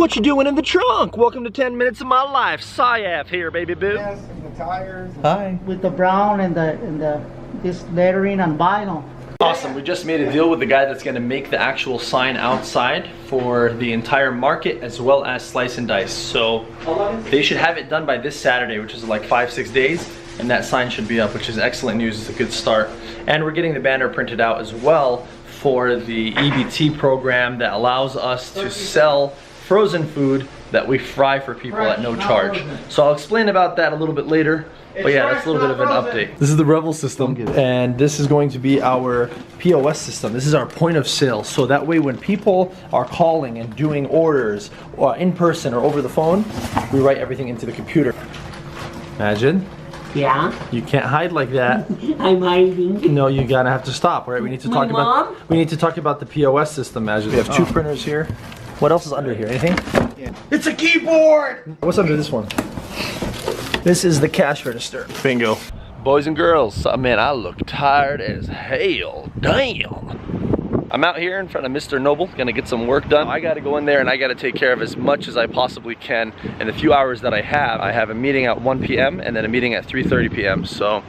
What you doing in the trunk? Welcome to 10 Minutes of My Life. Saiaf here, baby boo. Yes, and the tires. Hi. With the brown and this lettering and vinyl. Awesome, we just made a deal with the guy that's gonna make the actual sign outside for the entire market as well as slice and dice. So they should have it done by this Saturday, which is like 5-6 days, and that sign should be up, which is excellent news. It's a good start. And we're getting the banner printed out as well for the EBT program that allows us to sell frozen food that we fry for people at no charge. So I'll explain about that a little bit later. But yeah, that's a little bit of an update. This is the Rebel system, and this is going to be our POS system. This is our point of sale. So that way when people are calling and doing orders in person or over the phone, we write everything into the computer. Imagine. Yeah. You can't hide like that. I'm hiding. No, you gotta have to stop, right? We need to talk about the POS system, Imagine. We have two printers here. What else is under here? Anything? Yeah. It's a keyboard! What's under this one? This is the cash register. Bingo. Boys and girls, man, I look tired as hell. Damn. I'm out here in front of Mr. Noble, gonna get some work done. I gotta go in there and I gotta take care of as much as I possibly can in the few hours that I have. I have a meeting at 1 p.m. and then a meeting at 3:30 p.m. So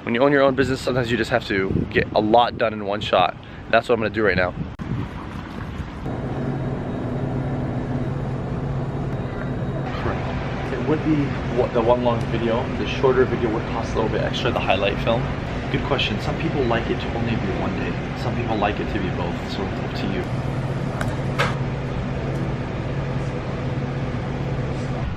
when you own your own business, sometimes you just have to get a lot done in one shot. That's what I'm gonna do right now. Would be the one long video. The shorter video would cost a little bit extra, the highlight film. Good question. Some people like it to only be one day. Some people like it to be both, so it's up to you.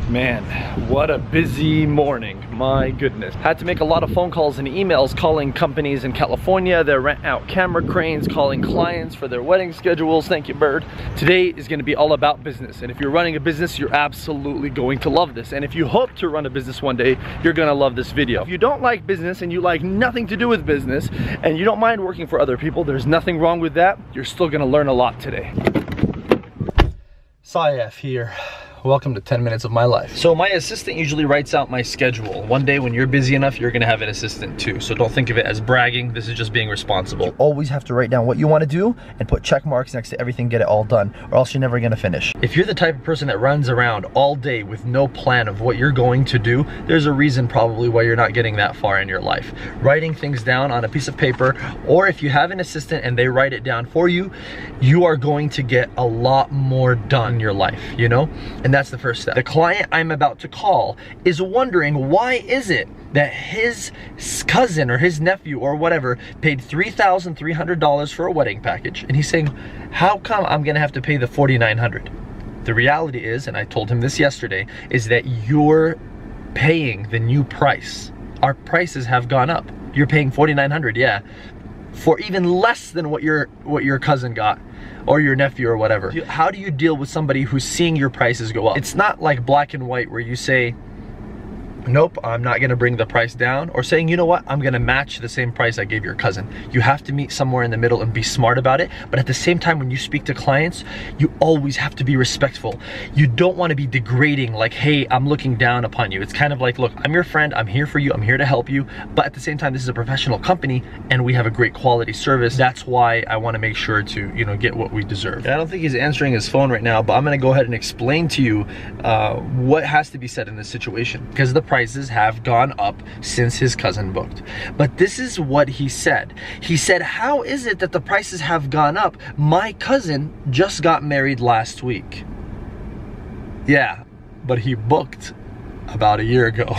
Man, what a busy morning. My goodness. Had to make a lot of phone calls and emails calling companies in California that rent out camera cranes, calling clients for their wedding schedules. Thank you, Bird. Today is going to be all about business. And if you're running a business, you're absolutely going to love this. And if you hope to run a business one day, you're going to love this video. If you don't like business and you like nothing to do with business and you don't mind working for other people, there's nothing wrong with that. You're still going to learn a lot today. Saiaf here. Welcome to 10 Minutes of My Life. So my assistant usually writes out my schedule. One day when you're busy enough, you're gonna have an assistant too. So don't think of it as bragging. This is just being responsible. You always have to write down what you want to do and put check marks next to everything, get it all done, or else you're never gonna finish. If you're the type of person that runs around all day with no plan of what you're going to do, there's a reason probably why you're not getting that far in your life. Writing things down on a piece of paper, or if you have an assistant and they write it down for you, you are going to get a lot more done in your life, you know? And that's the first step. The client I'm about to call is wondering why is it that his cousin or his nephew or whatever paid $3,300 for a wedding package, and he's saying, how come I'm gonna have to pay the $4,900? The reality is, and I told him this yesterday, is that you're paying the new price. Our prices have gone up. You're paying $4,900, yeah, for even less than what your cousin got or your nephew or whatever. How do you deal with somebody who's seeing your prices go up? It's not like black and white where you say, nope, I'm not gonna bring the price down, or saying, you know what, I'm gonna match the same price I gave your cousin. You have to meet somewhere in the middle and be smart about it, but at the same time, when you speak to clients, you always have to be respectful. You don't wanna be degrading, like, hey, I'm looking down upon you. It's kind of like, look, I'm your friend, I'm here for you, I'm here to help you, but at the same time, this is a professional company, and we have a great quality service. That's why I wanna make sure to, you know, get what we deserve. And I don't think he's answering his phone right now, but I'm gonna go ahead and explain to you what has to be said in this situation, because the prices have gone up since his cousin booked. But this is what he said. He said, how is it that the prices have gone up? My cousin just got married last week. Yeah, but he booked about a year ago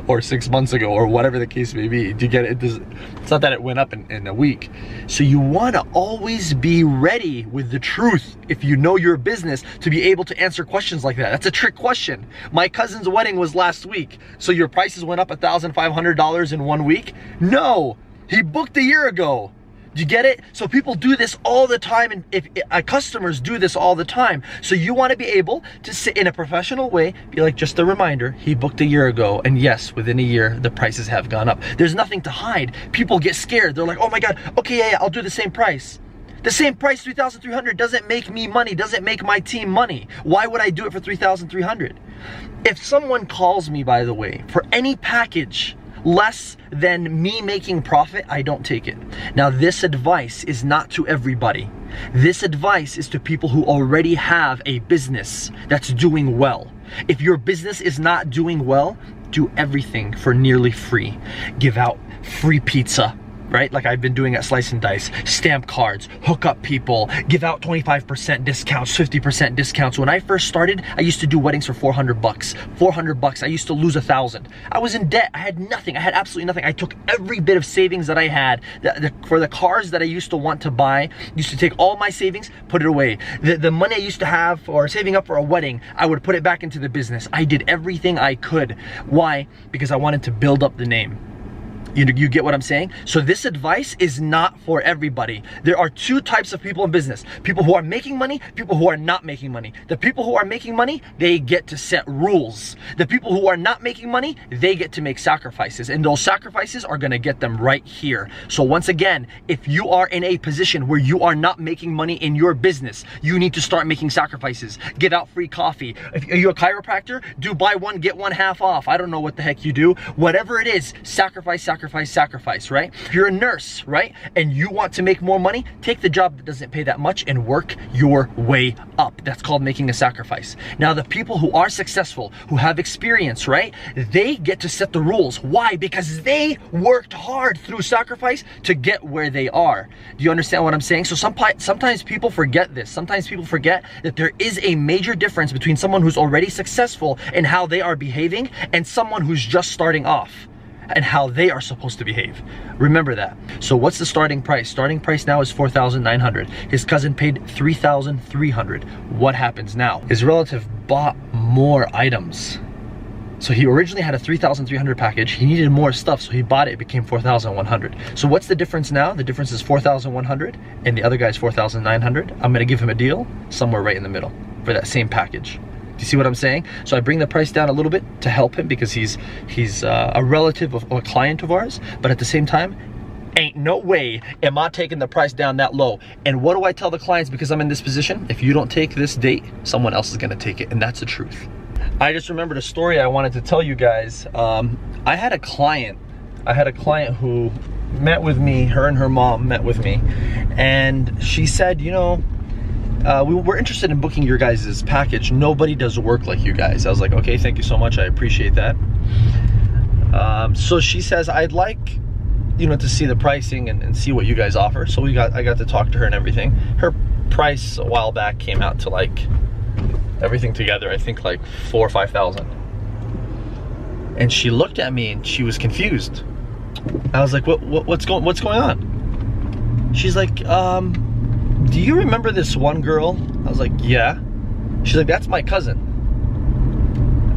or 6 months ago, or whatever the case may be. Do you get it? It's not that it went up in a week. So you want to always be ready with the truth if you know your business, to be able to answer questions like that. That's a trick question. My cousin's wedding was last week, so your prices went up $1,500 in 1 week? No, he booked a year ago. Do you get it? So people do this all the time, and if customers do this all the time. So you want to be able to sit in a professional way, be like, just a reminder, he booked a year ago, and yes, within a year, the prices have gone up. There's nothing to hide. People get scared. They're like, oh my God, okay, yeah, I'll do the same price. The same price, $3,300, doesn't make me money, doesn't make my team money. Why would I do it for $3,300? If someone calls me, by the way, for any package, less than me making profit, I don't take it. Now, this advice is not to everybody. This advice is to people who already have a business that's doing well. If your business is not doing well, do everything for nearly free. Give out free pizza, right? Like I've been doing at Slice and Dice, stamp cards, hook up people, give out 25% discounts, 50% discounts. When I first started, I used to do weddings for 400 bucks. 400 bucks, I used to lose 1,000. I was in debt, I had nothing, I had absolutely nothing. I took every bit of savings that I had for the cars that I used to want to buy, used to take all my savings, put it away. The money I used to have for saving up for a wedding, I would put it back into the business. I did everything I could. Why? Because I wanted to build up the name. You get what I'm saying? So this advice is not for everybody. There are two types of people in business. People who are making money, people who are not making money. The people who are making money, they get to set rules. The people who are not making money, they get to make sacrifices. And those sacrifices are gonna get them right here. So once again, if you are in a position where you are not making money in your business, you need to start making sacrifices. Give out free coffee. If you're a chiropractor, do buy one, get one half off. I don't know what the heck you do. Whatever it is, sacrifice, right? If you're a nurse, right, and you want to make more money, take the job that doesn't pay that much and work your way up. That's called making a sacrifice. Now, the people who are successful, who have experience, right, they get to set the rules. Why? Because they worked hard through sacrifice to get where they are. Do you understand what I'm saying? So sometimes people forget this. Sometimes people forget that there is a major difference between someone who's already successful and how they are behaving and someone who's just starting off and how they are supposed to behave. Remember that. So what's the starting price? Starting price now is $4,900. His cousin paid $3,300. What happens now? His relative bought more items. So he originally had a $3,300 package. He needed more stuff, so he bought it. It became $4,100. So what's the difference now? The difference is $4,100 and the other guy's $4,900. I'm gonna give him a deal somewhere right in the middle for that same package. Do you see what I'm saying? So I bring the price down a little bit to help him because he's a relative of a client of ours, but at the same time, ain't no way am I taking the price down that low. And what do I tell the clients because I'm in this position? If you don't take this date, someone else is gonna take it, and that's the truth. I just remembered a story I wanted to tell you guys. I had a client who met with me, her and her mom met with me, and she said, you know, we're interested in booking your guys' package. Nobody does work like you guys. I was like, okay, thank you so much. I appreciate that. So she says, I'd like, you know, to see the pricing and see what you guys offer. So I got to talk to her and everything. Her price a while back came out to like, everything together, I think like $4,000 or $5,000. And she looked at me and she was confused. I was like, what's going on? She's like, do you remember this one girl? I was like, yeah. She's like, that's my cousin.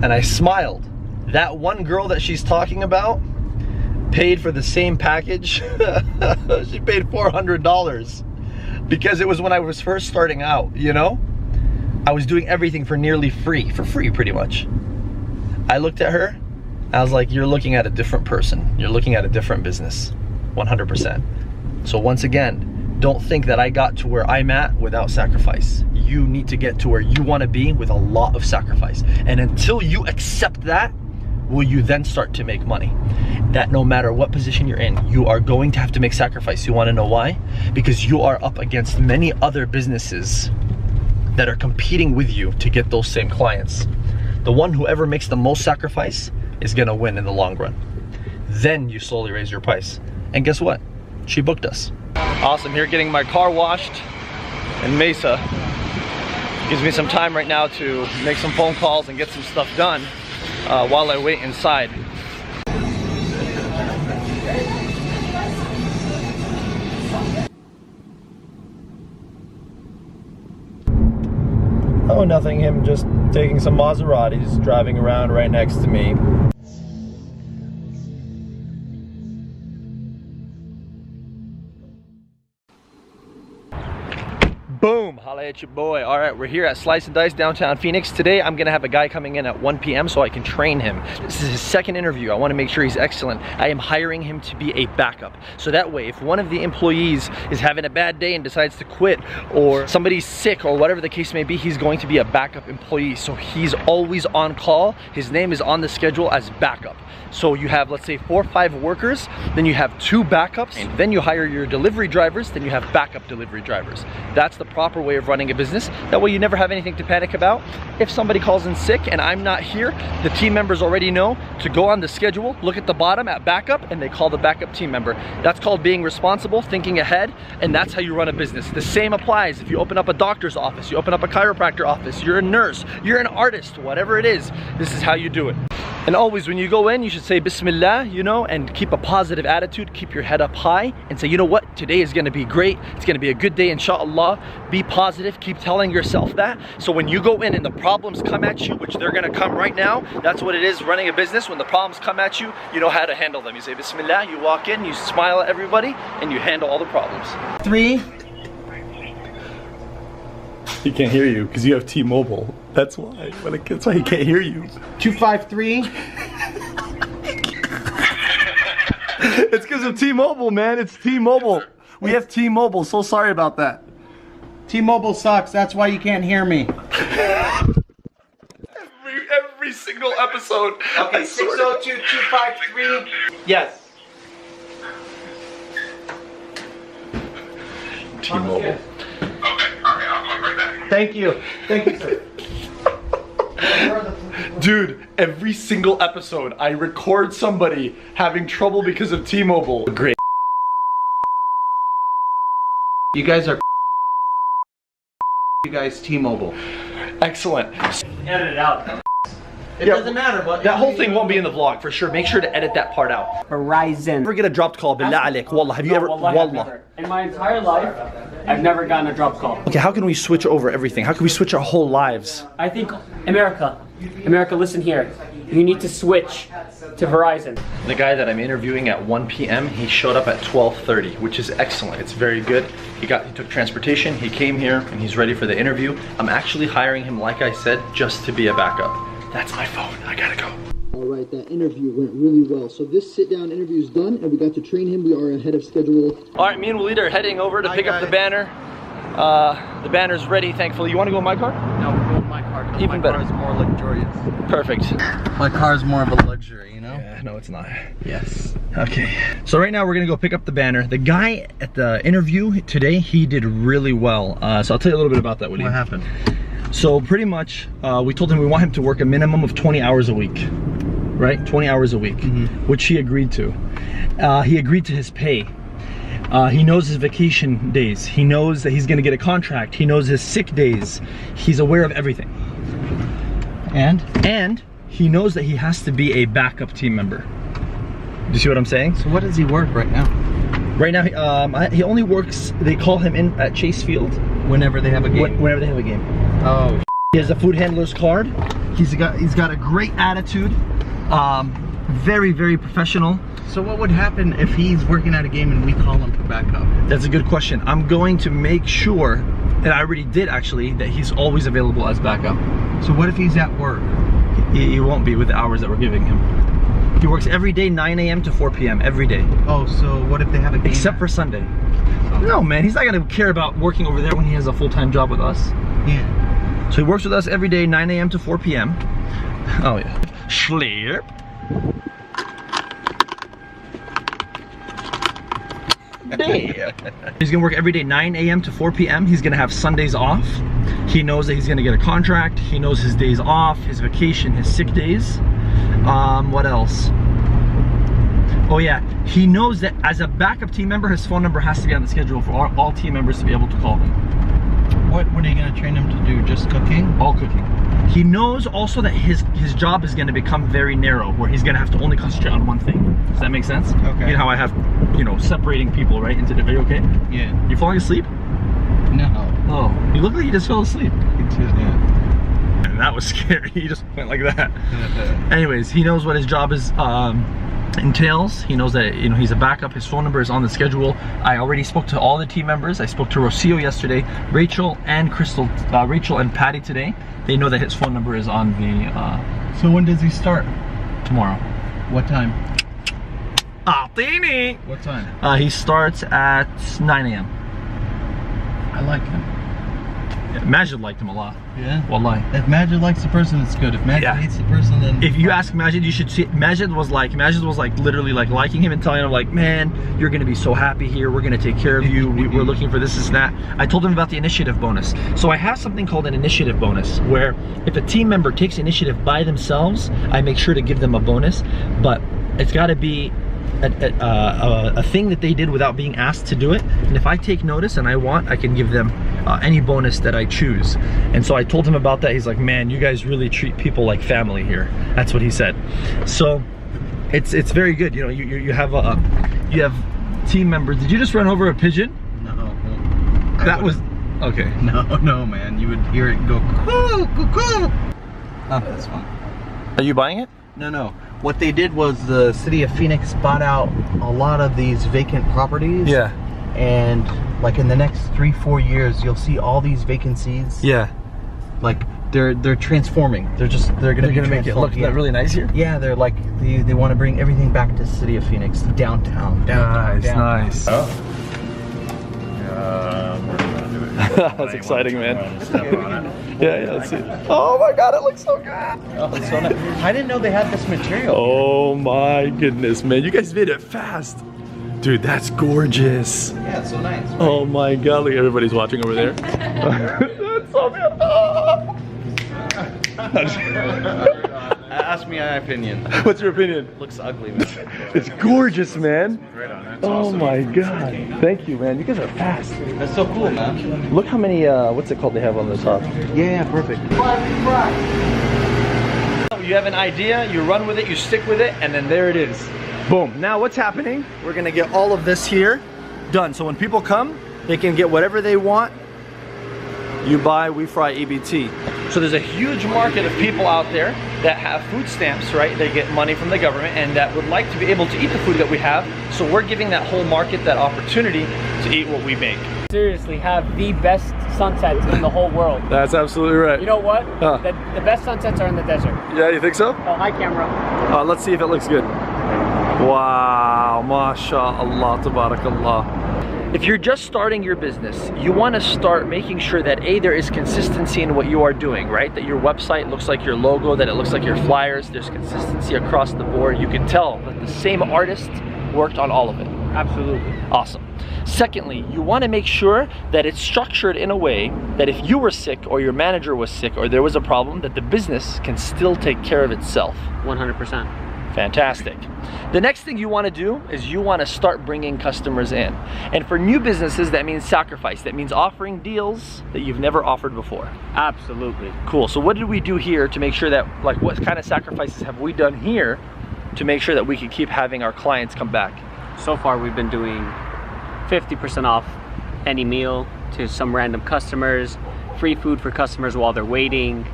And I smiled. That one girl that she's talking about paid for the same package. She paid $400 because it was when I was first starting out, you know? I was doing everything for nearly free, for free pretty much. I looked at her, I was like, you're looking at a different person. You're looking at a different business, 100%. So once again, don't think that I got to where I'm at without sacrifice. You need to get to where you want to be with a lot of sacrifice. And until you accept that, will you then start to make money. That no matter what position you're in, you are going to have to make sacrifice. You want to know why? Because you are up against many other businesses that are competing with you to get those same clients. The one who ever makes the most sacrifice is gonna win in the long run. Then you slowly raise your price. And guess what? She booked us. Awesome, here getting my car washed in Mesa. Gives me some time right now to make some phone calls and get some stuff done while I wait inside. Oh, nothing, him just taking some Maseratis, driving around right next to me. Boom, holla at your boy. All right, we're here at Slice and Dice downtown Phoenix. Today I'm gonna have a guy coming in at 1 p.m. so I can train him. This is his second interview. I wanna make sure he's excellent. I am hiring him to be a backup. So that way, if one of the employees is having a bad day and decides to quit, or somebody's sick, or whatever the case may be, he's going to be a backup employee. So he's always on call. His name is on the schedule as backup. So you have, let's say, 4 or 5 workers, then you have 2 backups, and then you hire your delivery drivers, then you have backup delivery drivers. That's the proper way of running a business. That way you never have anything to panic about. If somebody calls in sick and I'm not here, the team members already know to go on the schedule, look at the bottom at backup, and they call the backup team member. That's called being responsible, thinking ahead, and that's how you run a business. The same applies if you open up a doctor's office, you open up a chiropractor office, you're a nurse, you're an artist, whatever it is, this is how you do it. And always when you go in, you should say Bismillah, you know, and keep a positive attitude, keep your head up high, and say, you know what, today is gonna be great, it's gonna be a good day, inshallah. Be positive, keep telling yourself that. So when you go in and the problems come at you, which they're gonna come right now, that's what it is running a business. When the problems come at you, you know how to handle them. You say Bismillah, you walk in, you smile at everybody, and you handle all the problems. 3. He can't hear you because you have T-Mobile. That's why. That's why he can't hear you. 253. It's because of T-Mobile, man. It's T-Mobile. We have T-Mobile. So sorry about that. T-Mobile sucks. That's why you can't hear me. Every single episode. Okay, 602-253. Yes. T-Mobile. Thank you. Thank you, sir. Dude, every single episode I record somebody having trouble because of T-Mobile. Great. You guys are you guys T-Mobile. Excellent. Edit it out. It doesn't matter, but that whole thing won't be in the vlog for sure. Make sure to edit that part out. Verizon. Never get a dropped call, billah alik. Wallah, have you ever? Wallahi, I've Wallah. never. In my entire life, I've never gotten a drop call. Okay, how can we switch over everything? How can we switch our whole lives? I think America, listen here. You need to switch to Verizon. The guy that I'm interviewing at 1 p.m., he showed up at 12:30, which is excellent. It's very good. He took transportation, he came here, and he's ready for the interview. I'm actually hiring him, like I said, just to be a backup. That's my phone. I gotta go. All right, that interview went really well. So this sit-down interview is done, and we got to train him. We are ahead of schedule. All right, me and Walid are heading over to pick up the banner. The banner's ready, thankfully. You want to go in my car? No, we're going in my car. Even better. My car is more luxurious. Perfect. My car is more of a luxury, you know? Yeah, no, it's not. Yes. Okay. So right now we're gonna go pick up the banner. The guy at the interview today, he did really well. So I'll tell you a little bit about that, Walid. What happened? So pretty much, we told him we want him to work a minimum of 20 hours a week, right? 20 hours a week, which he agreed to. He agreed to his pay. He knows his vacation days. He knows that he's gonna get a contract. He knows his sick days. He's aware of everything. And he knows that he has to be a backup team member. Do you see what I'm saying? So what does he work right now? Right now, he only works, they call him in at Chase Field. Whenever they have a game? Whenever they have a game. Oh, He has a food handler's card. He's got a great attitude. Very, very professional. so what would happen if he's working at a game and we call him for backup? That's a good question. I'm going to make sure, and I already did actually, that he's always available as backup. So what if he's at work? He won't be with the hours that we're giving him. He works every day, 9 a.m. to 4 p.m. every day. Oh, so what if they have a game? Except for Sunday. No, man, he's not gonna care about working over there when he has a full-time job with us. Yeah. So he works with us every day, 9 a.m. to 4 p.m. Oh yeah. Schlep. Damn. He's gonna work every day, 9 a.m. to 4 p.m. He's gonna have Sundays off. He knows that he's gonna get a contract. He knows his days off, his vacation, his sick days. What else? Oh yeah, he knows that as a backup team member, his phone number has to be on the schedule for all team members to be able to call him. What are you going to train him to do? Just cooking? All cooking. He knows also that his job is going to become very narrow, where he's going to have to only concentrate on one thing. Does that make sense? Okay. You know how I have, separating people, right? Into the, are you okay? Yeah. You falling asleep? No. Oh, you look like you just fell asleep. Yeah. And that was scary. He just went like that. Anyways, he knows what his job is. entails. He knows that, you know, he's a backup. His phone number is on the schedule. I already spoke to all the team members. I spoke to Rocio yesterday, Rachel and Crystal, Rachel and Patty today. They know that his phone number is on the So when does he start? tomorrow. What time? Tini! What time? He starts at 9 a.m. I like him. Yeah, Majid liked him a lot. Yeah? Wallahi. If Majid likes the person, it's good. If Majid Yeah. hates the person, then... If you ask Majid, you should see, Majid was like literally like liking him and telling him like, man, you're gonna be so happy here, we're gonna take care of you, we're looking for this and that. I told him about the initiative bonus. So I have something called an initiative bonus, where if a team member takes initiative by themselves, I make sure to give them a bonus, but it's gotta be a thing that they did without being asked to do it. And if I take notice and I can give them any bonus that I choose. And so I told him about that. He's like, man, you guys really treat people like family here. That's what he said. So it's very good. You know, you have team members. Did you just run over a pigeon? No. That was okay. No, man. You would hear it go coo, coo, coo. Not this one. Are you buying it? No. What they did was the city of Phoenix bought out a lot of these vacant properties. Yeah. And like in the next 3-4 years, you'll see all these vacancies. Yeah. Like they're transforming. They're gonna make it look really nice here. Yeah, they're like they want to bring everything back to the city of Phoenix, downtown. Nice. That's exciting, man. Yeah, let's see. Oh my God, it looks so good. Oh, it's so nice. I didn't know they had this material. Oh my goodness, man. You guys made it fast. Dude, that's gorgeous. Yeah, it's so nice. Right? Oh my God, look, everybody's watching over there. That's so good. Ask me my opinion. What's your opinion? Looks ugly, man. It's gorgeous, man. Oh my God. Thank you, man. You guys are fast. That's so cool, man. Look how many, what's it called they have on the top? Yeah, perfect. You have an idea, you run with it, you stick with it, and then there it is. Boom. Now what's happening? We're gonna get all of this here done. So when people come, they can get whatever they want. You buy, we fry, EBT. So there's a huge market of people out there that have food stamps, right? They get money from the government and that would like to be able to eat the food that we have. So we're giving that whole market that opportunity to eat what we make. Seriously, have the best sunsets in the whole world. That's absolutely right. You know what? The best sunsets are in the desert. Yeah, you think so? Oh, hi camera. Let's see if it looks good. Wow, mashallah, tabarakallah. If you're just starting your business, you want to start making sure that there is consistency in what you are doing, right? That your website looks like your logo, that it looks like your flyers, there's consistency across the board. You can tell that the same artist worked on all of it. Absolutely. Awesome. Secondly, you want to make sure that it's structured in a way that if you were sick or your manager was sick or there was a problem, that the business can still take care of itself. 100%. Fantastic. The next thing you want to do is you want to start bringing customers in. And for new businesses, that means sacrifice. That means offering deals that you've never offered before. Absolutely. Cool. So what did we do here to make sure that, like, what kind of sacrifices have we done here to make sure that we can keep having our clients come back? So far, we've been doing 50% off any meal to some random customers, free food for customers while they're waiting.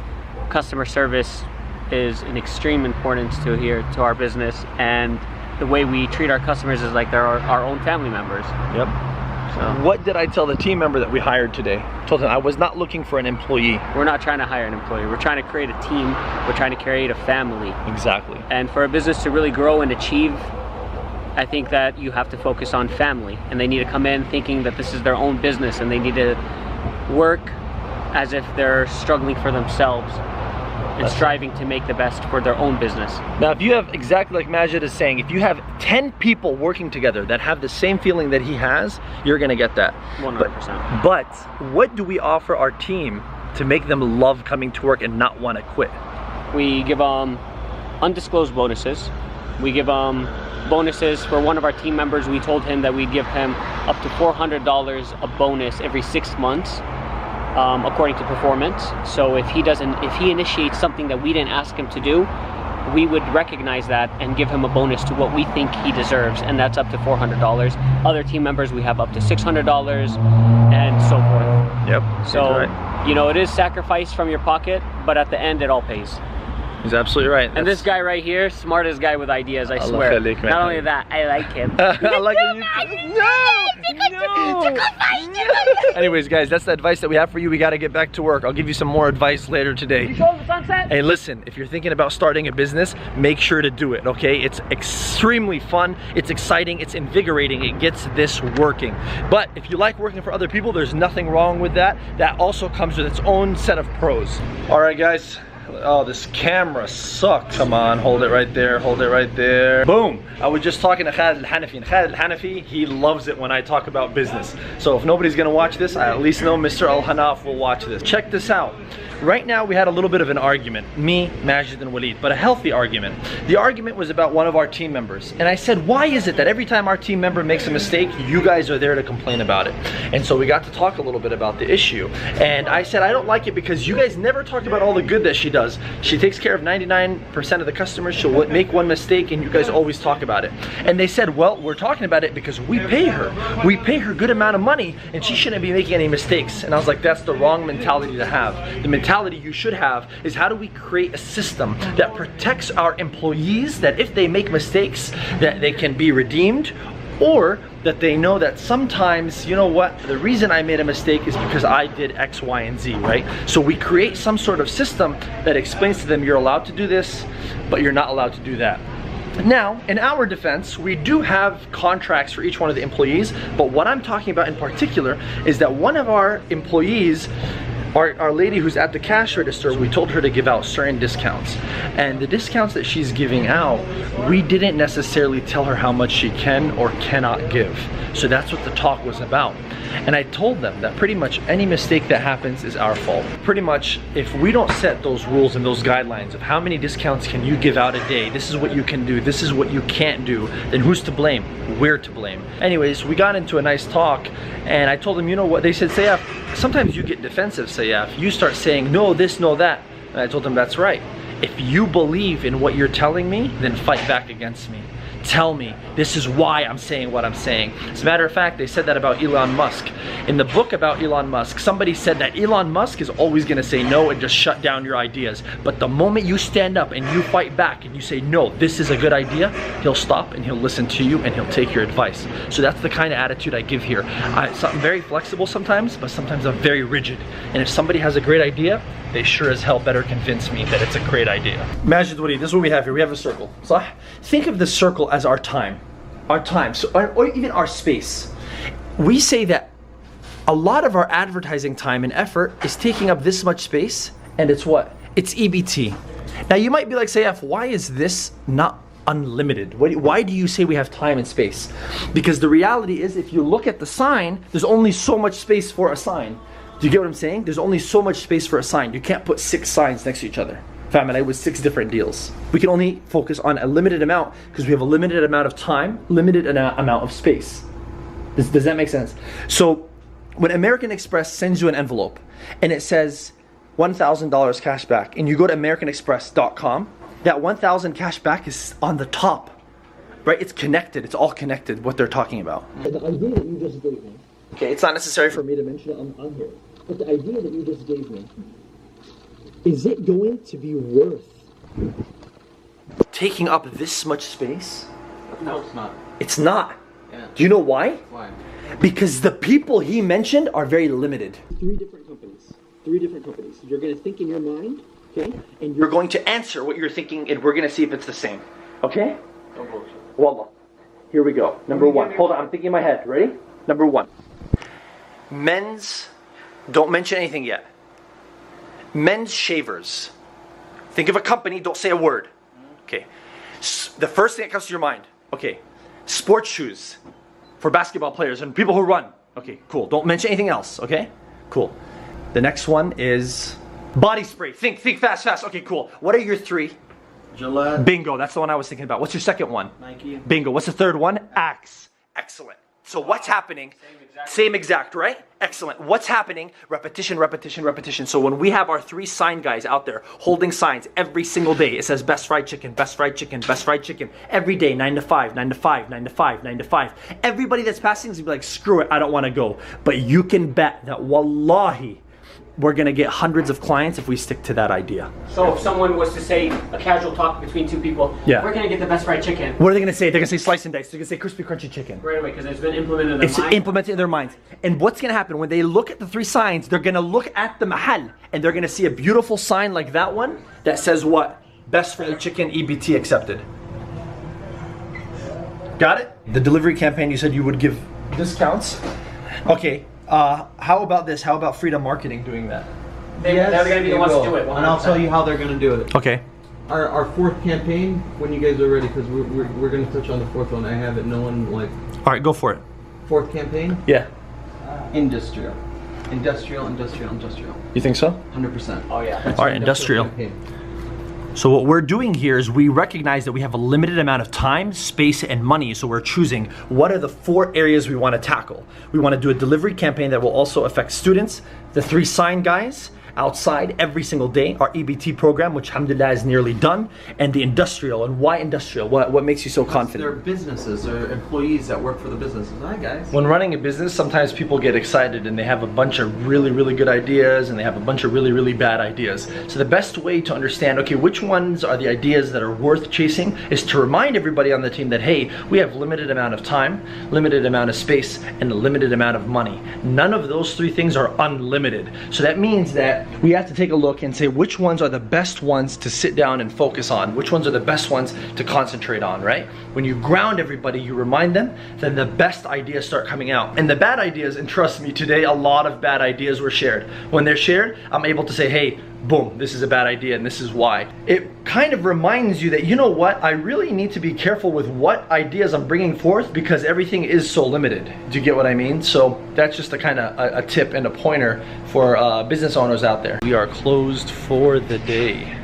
Customer service is an extreme importance to our business, and the way we treat our customers is like they're our own family members. Yep. So what did I tell the team member that we hired today? I told them I was not looking for an employee. We're not trying to hire an employee. We're trying to create a team. We're trying to create a family. Exactly. And for a business to really grow and achieve, I think that you have to focus on family, and they need to come in thinking that this is their own business and they need to work as if they're struggling for themselves and striving to make the best for their own business. Now, if you have, exactly like Majid is saying, if you have 10 people working together that have the same feeling that he has, you're gonna get that. 100%. But what do we offer our team to make them love coming to work and not want to quit? We give them undisclosed bonuses. We give them bonuses for one of our team members. We told him that we'd give him up to $400 a bonus every 6 months. According to performance. So if he initiates something that we didn't ask him to do, we would recognize that and give him a bonus to what we think he deserves, and that's up to $400. Other team members, we have up to $600 and so forth. Yep. So, you know, it is sacrifice from your pocket, but at the end, it all pays. He's absolutely right. And this guy right here, smartest guy with ideas, I swear. Not only that, I like him. I like you. No! Anyways, guys, that's the advice that we have for you. We got to get back to work. I'll give you some more advice later today. You show the sunset? Hey, listen, if you're thinking about starting a business, make sure to do it, okay? It's extremely fun, it's exciting, it's invigorating, it gets this working. But if you like working for other people, there's nothing wrong with that. That also comes with its own set of pros. All right, guys. Oh, this camera sucks. Come on, hold it right there, hold it right there. Boom! I was just talking to Khaled Al-Hanafi, and Khaled Al-Hanafi, he loves it when I talk about business. So if nobody's gonna watch this, I at least know Mr. Al-Hanaf will watch this. Check this out. Right now, we had a little bit of an argument, me, Majid, and Walid, but a healthy argument. The argument was about one of our team members, and I said, why is it that every time our team member makes a mistake, you guys are there to complain about it? And so we got to talk a little bit about the issue, and I said, I don't like it because you guys never talk about all the good that she does. She takes care of 99% of the customers, she'll make one mistake, and you guys always talk about it. And they said, well, we're talking about it because we pay her. We pay her good amount of money, and she shouldn't be making any mistakes. And I was like, that's the wrong mentality to have. The mentality you should have is, how do we create a system that protects our employees, that if they make mistakes, that they can be redeemed, or that they know that sometimes, you know what, the reason I made a mistake is because I did X, Y, and Z, right? So we create some sort of system that explains to them, you're allowed to do this, but you're not allowed to do that. Now, in our defense, we do have contracts for each one of the employees, but what I'm talking about in particular is that one of our employees, our lady who's at the cash register, we told her to give out certain discounts. And the discounts that she's giving out, we didn't necessarily tell her how much she can or cannot give. So that's what the talk was about. And I told them that pretty much any mistake that happens is our fault. Pretty much, if we don't set those rules and those guidelines of how many discounts can you give out a day, this is what you can do, this is what you can't do, then who's to blame? We're to blame. Anyways, we got into a nice talk, and I told them, you know what, they said, Saiaf, sometimes you get defensive, Saiaf. You start saying, no this, no that. And I told them, that's right. If you believe in what you're telling me, then fight back against me. Tell me, this is why I'm saying what I'm saying. As a matter of fact, they said that about Elon Musk. In the book about Elon Musk, somebody said that Elon Musk is always gonna say no and just shut down your ideas. But the moment you stand up and you fight back and you say, no, this is a good idea, he'll stop and he'll listen to you and he'll take your advice. So that's the kind of attitude I give here. I'm very flexible sometimes, but sometimes I'm very rigid. And if somebody has a great idea, they sure as hell better convince me that it's a great idea. Majid Wadi, this is what we have here. We have a circle. So think of the circle as our time. Our time, so, or even our space. We say that a lot of our advertising time and effort is taking up this much space, and it's what? It's EBT. Now you might be like, Saiaf, why is this not unlimited? Why do you say we have time and space? Because the reality is, if you look at the sign, there's only so much space for a sign. Do you get what I'm saying? There's only so much space for a sign. You can't put 6 signs next to each other. Family with 6 different deals. We can only focus on a limited amount because we have a limited amount of time, limited amount of space. Does that make sense? So when American Express sends you an envelope and it says $1,000 cash back, and you go to americanexpress.com, that 1,000 cash back is on the top, right? It's connected. It's all connected, what they're talking about. The idea that you just gave me, okay, it's not necessary for me to mention it on here, but the idea that you just gave me, is it going to be worth taking up this much space? No, it's not. It's not. Yeah. Do you know why? Why? Because the people he mentioned are very limited. 3 different companies? 3 different companies. You're going to think in your mind, okay? And You're going to answer what you're thinking, and we're going to see if it's the same. Okay? Don't bullshit. Wallah. Here we go. Number 1. Hold on, I'm thinking in my head. Ready? Number 1. Men's, don't mention anything yet. Men's shavers. Think of a company, don't say a word. Okay. The first thing that comes to your mind. Okay. Sports shoes for basketball players and people who run. Okay, cool. Don't mention anything else, okay? Cool. The next one is body spray. Think fast. Okay, cool. What are your 3? Gillette. Bingo, that's the one I was thinking about. What's your second one? Nike. Bingo. What's the third one? Axe. Excellent. So what's happening? Same exact, right? Excellent. What's happening? Repetition. So when we have our 3 sign guys out there holding signs every single day, it says best fried chicken, best fried chicken, best fried chicken, every day, 9 to 5, 9 to 5, 9 to 5, 9 to 5. Everybody that's passing is gonna be like, screw it, I don't wanna go. But you can bet that wallahi, we're gonna get hundreds of clients if we stick to that idea. So if someone was to say a casual talk between two people, Yeah. we're gonna get the best fried chicken. What are they gonna say? They're gonna say slice and dice. They're gonna say crispy, crunchy chicken. Right away, because it's been implemented in their It's mind. implemented in their minds. And what's gonna happen when they look at the 3 signs? They're gonna look at the mahal and they're gonna see a beautiful sign like that one that says what? Best fried chicken, EBT accepted. Got it? The delivery campaign, you said you would give discounts. Okay, how about this? How about Freedom Marketing doing that? They're gonna be the ones to do it. And I'll tell you how they're gonna do it. Okay. Our 4th campaign, when you guys are ready, because we're gonna touch on the 4th one. I have it. No one like. All right, go for it. 4th campaign. Yeah. Industrial. Industrial. You think so? 100%. Oh yeah. All right, industrial. Campaign. So what we're doing here is we recognize that we have a limited amount of time, space, and money, so we're choosing what are the 4 areas we want to tackle. We want to do a delivery campaign that will also affect students, the 3 sign guys, outside every single day, our EBT program, which alhamdulillah is nearly done, and the industrial. And why industrial? What makes you so confident? They're businesses, they're employees that work for the businesses. Hi guys. When running a business, sometimes people get excited and they have a bunch of really good ideas and they have a bunch of really bad ideas. So the best way to understand, okay, which ones are the ideas that are worth chasing is to remind everybody on the team that, hey, we have limited amount of time, limited amount of space, and a limited amount of money. None of those 3 things are unlimited. So that means that we have to take a look and say which ones are the best ones to sit down and focus on, which ones are the best ones to concentrate on, right? When you ground everybody, you remind them, then the best ideas start coming out. And the bad ideas, and trust me, today a lot of bad ideas were shared. When they're shared, I'm able to say, hey, boom, this is a bad idea and this is why. It kind of reminds you that, you know what, I really need to be careful with what ideas I'm bringing forth because everything is so limited. Do you get what I mean? So that's just a kind of a tip and a pointer for business owners out there. We are closed for the day.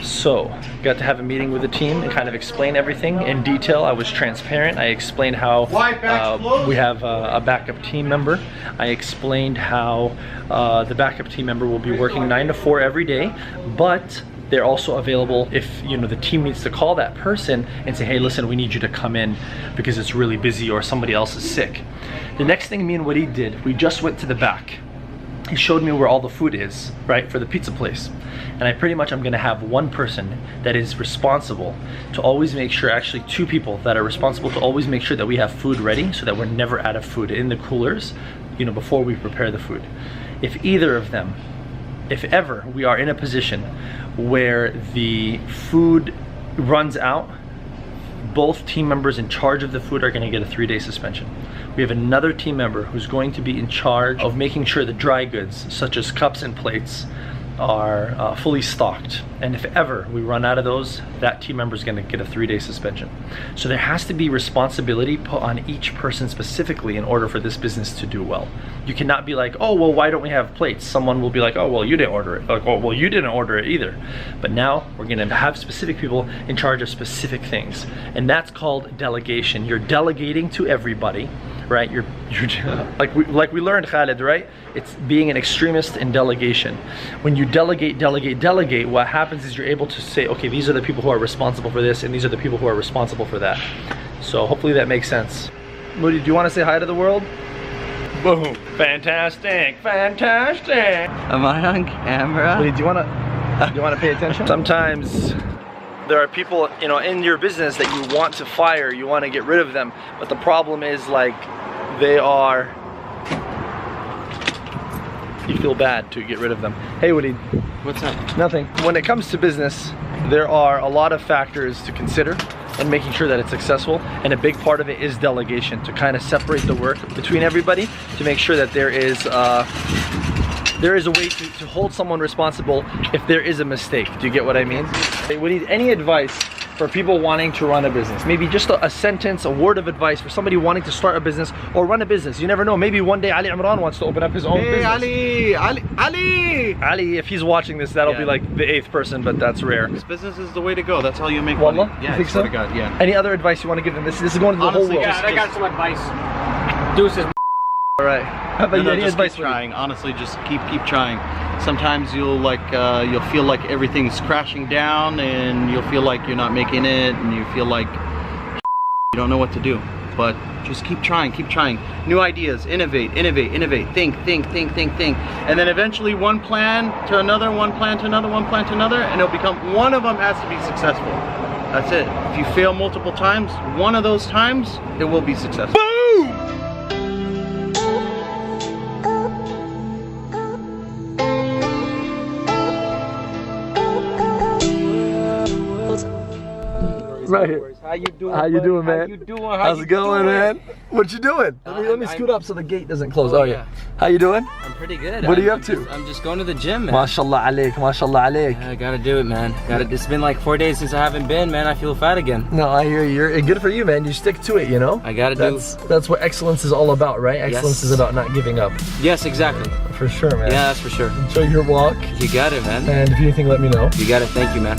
So, got to have a meeting with the team and kind of explain everything in detail. I was transparent. I explained how we have a backup team member. I explained how the backup team member will be working 9 to 4 every day, but they're also available if, you know, the team needs to call that person and say, hey, listen, we need you to come in because it's really busy or somebody else is sick. The next thing me and Waleed did, we just went to the back. He showed me where all the food is, right, for the pizza place. And I'm gonna have one person that is responsible to always make sure, actually 2 people that are responsible to always make sure that we have food ready so that we're never out of food in the coolers, you know, before we prepare the food. If either of them, if ever we are in a position where the food runs out, both team members in charge of the food are gonna get a 3-day suspension. We have another team member who's going to be in charge of making sure the dry goods, such as cups and plates, are fully stocked. And if ever we run out of those, that team member is going to get a 3-day suspension. So there has to be responsibility put on each person specifically in order for this business to do well. You cannot be like, oh, well, why don't we have plates? Someone will be like, oh, well, you didn't order it. Like, oh, well, you didn't order it either. But now we're going to have specific people in charge of specific things. And that's called delegation. You're delegating to everybody, right? You're like we learned, Khalid, right? It's being an extremist in delegation. When you delegate, what happens is you're able to say, okay, these are the people who are responsible for this, and these are the people who are responsible for that. So hopefully that makes sense. Moody, do you want to say hi to the world? Boom. Fantastic, fantastic. Am I on camera? Wait, do you want to pay attention? Sometimes there are people, you know, in your business that you want to fire, you want to get rid of them, but the problem is, like, you feel bad to get rid of them. Hey, Waleed. What's up? Nothing. When it comes to business, there are a lot of factors to consider and making sure that it's successful, and a big part of it is delegation, to kind of separate the work between everybody, to make sure that there is a way to hold someone responsible if there is a mistake. Do you get what I mean? Hey, we need any advice for people wanting to run a business. Maybe just a sentence, a word of advice for somebody wanting to start a business or run a business. You never know. Maybe one day Ali Imran wants to open up his own business. Ali, if he's watching this, that'll be like the 8th person, but that's rare. This business is the way to go. That's how you make Wallah? money. Yeah, you think so? God, yeah. Any other advice you want to give them? This is going to the Honestly, whole world. Yeah, I got some advice. Deuces. All right. How about you? Any advice? Keep trying. Honestly, just keep trying. Sometimes you'll feel like everything's crashing down, and you'll feel like you're not making it, and you feel like you don't know what to do. but just keep trying, keep trying. New ideas, innovate, innovate, innovate, think. And then eventually one plan to another, one plan to another, one plan to another, and it'll become, one of them has to be successful. That's it. If you fail multiple times, one of those times, it will be successful. Boom! Right here. How you doing? How you doing, man? How you doing? How's it going, man? What you doing? Let me scoot up so the gate doesn't close. Oh, yeah. How you doing? I'm pretty good. What are you up to? I'm just going to the gym, man. MashaAllah alaik, MashaAllah alaik. Yeah, I gotta do it, man. It's been like 4 days since I haven't been, man. I feel fat again. No, I hear you. You're good for you, man. You stick to it, you know? I gotta That's what excellence is all about, right? Excellence is about not giving up. Yes, exactly. For sure, man. Yeah, that's for sure. Enjoy your walk. You got it, man. And if you anything, let me know. You got it. Thank you, man.